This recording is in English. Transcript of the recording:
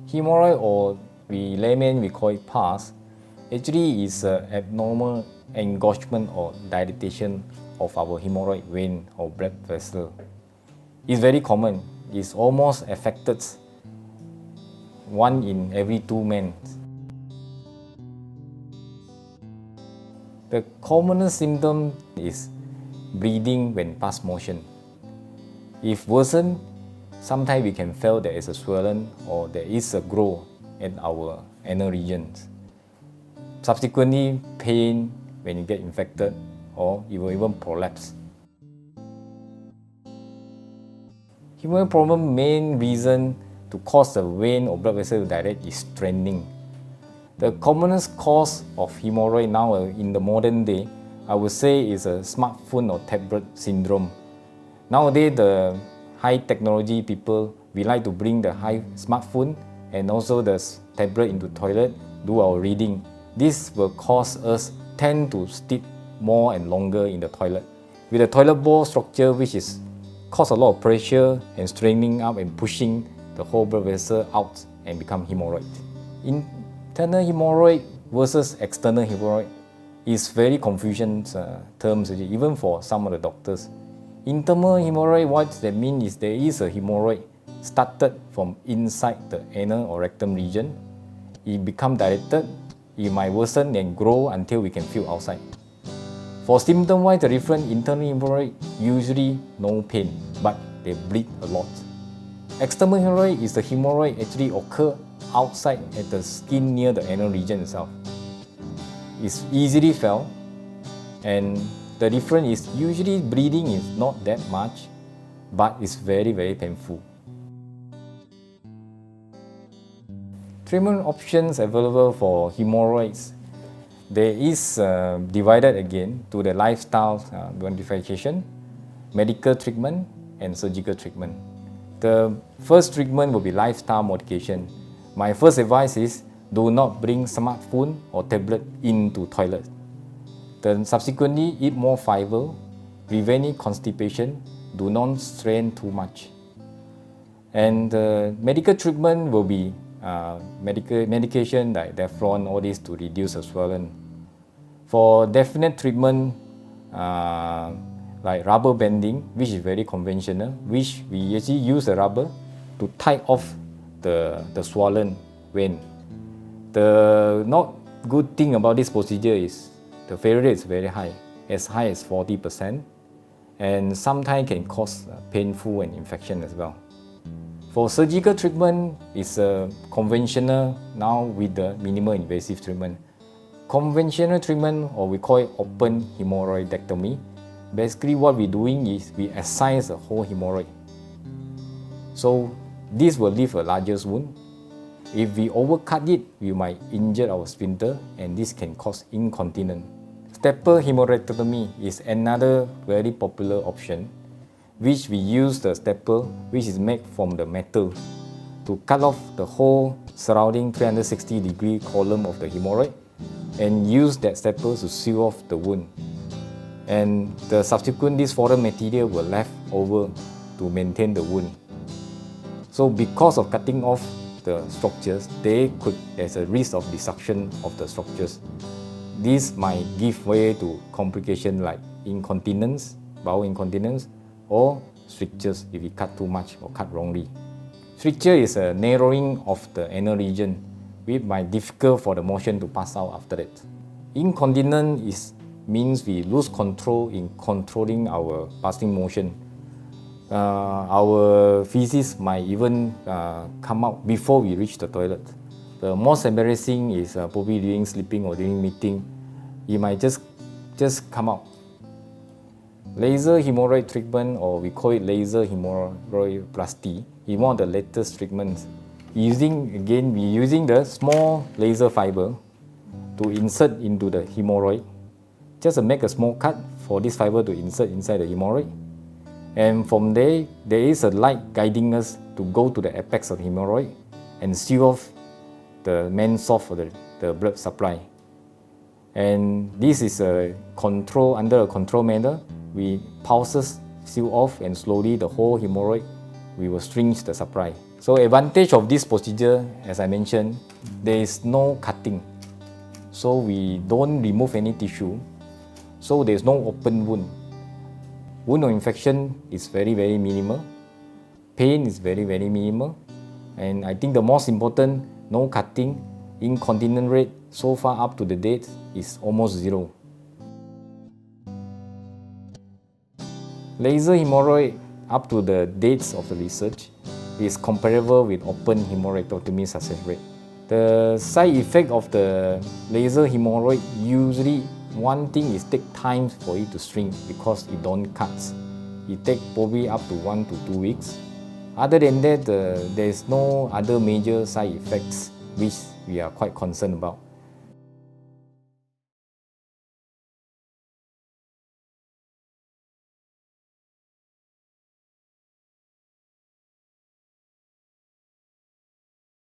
Hemorrhoid, or we layman we call it pus, actually is an abnormal engorgement or dilatation of our hemorrhoid vein or blood vessel. It's very common. It's almost affected 1 in every 2 men. The commonest symptom is bleeding when pass motion. If worsen, sometimes we can feel there is a swollen or there is a growth in our anal regions. Subsequently, pain when you get infected, or it will even prolapse. Hemorrhoid problem main reason to cause the vein or blood vessel to dilate is straining. The commonest cause of hemorrhoid now in the modern day, I would say, is a smartphone or tablet syndrome. Nowadays, the high technology people, we like to bring the high smartphone and also the tablet into toilet, do our reading. This will cause us tend to sit more and longer in the toilet. With the toilet bowl structure, which is cause a lot of pressure and straining up and pushing the whole blood vessel out and become hemorrhoid. Internal hemorrhoid versus external hemorrhoid is very confusing terms even for some of the doctors. Internal hemorrhoid, what that means is there is a hemorrhoid started from inside the anal or rectum region. It become dilated, it might worsen and grow until we can feel outside. For symptom-wise, the different internal hemorrhoid usually no pain, but they bleed a lot. External hemorrhoid is the hemorrhoid actually occur outside at the skin near the anal region itself. It's easily felt, and the difference is usually bleeding is not that much, but it's very, very painful. Treatment options available for hemorrhoids, there is divided again to the lifestyle modification, medical treatment, and surgical treatment. The first treatment will be lifestyle modification. My first advice is do not bring smartphone or tablet into toilet. Then subsequently eat more fiber, prevent constipation, do not strain too much. And medical treatment will be medication like Deflon, all this to reduce the swelling. For definite treatment, like rubber banding, which is very conventional, which we actually use the rubber to tie off the swollen vein. The not good thing about this procedure is the failure rate is very high as 40%, and sometimes can cause painful and infection as well. For surgical treatment, it's conventional now with the minimal invasive treatment. Conventional treatment, or we call it open hemorrhoidectomy, basically what we're doing is we excise the whole hemorrhoid. So this will leave a larger wound. If we overcut it, we might injure our sphincter, and this can cause incontinence. Stapler hemorrhoidectomy is another very popular option, which we use the stapler, which is made from the metal, to cut off the whole surrounding 360-degree column of the hemorrhoid and use that stapler to seal off the wound. And the subsequent this foreign material will left over to maintain the wound. So because of cutting off the structures, there's a risk of dissection of the structures. This might give way to complications like incontinence, bowel incontinence, or strictures if we cut too much or cut wrongly. Stricture is a narrowing of the anal region, which might be difficult for the motion to pass out after that. Incontinence means we lose control in controlling our passing motion. Our feces might even come out before we reach the toilet. The most embarrassing is probably during sleeping or during meeting. It might just come out. Laser hemorrhoid treatment, or we call it laser hemorrhoidplasty, is one of the latest treatments. We're using the small laser fiber to insert into the hemorrhoid. Just make a small cut for this fiber to insert inside the hemorrhoid. And from there is a light guiding us to go to the apex of the hemorrhoid and seal off the main source of the blood supply. And this is under a control manner. We pulses seal off, and slowly the whole hemorrhoid, we will string the supply. So advantage of this procedure, as I mentioned, there is no cutting. So we don't remove any tissue. So there is no open wound. Wound or infection is very minimal. Pain is very minimal. And I think the most important, no cutting. Incontinence rate so far up to the date is almost zero. Laser hemorrhoid up to the dates of the research is comparable with open hemorrhoidectomy success rate. The side effect of the laser hemorrhoid, usually one thing is take time for it to shrink because it don't cut. It take probably up to 1 to 2 weeks. Other than that, there is no other major side effects which we are quite concerned about.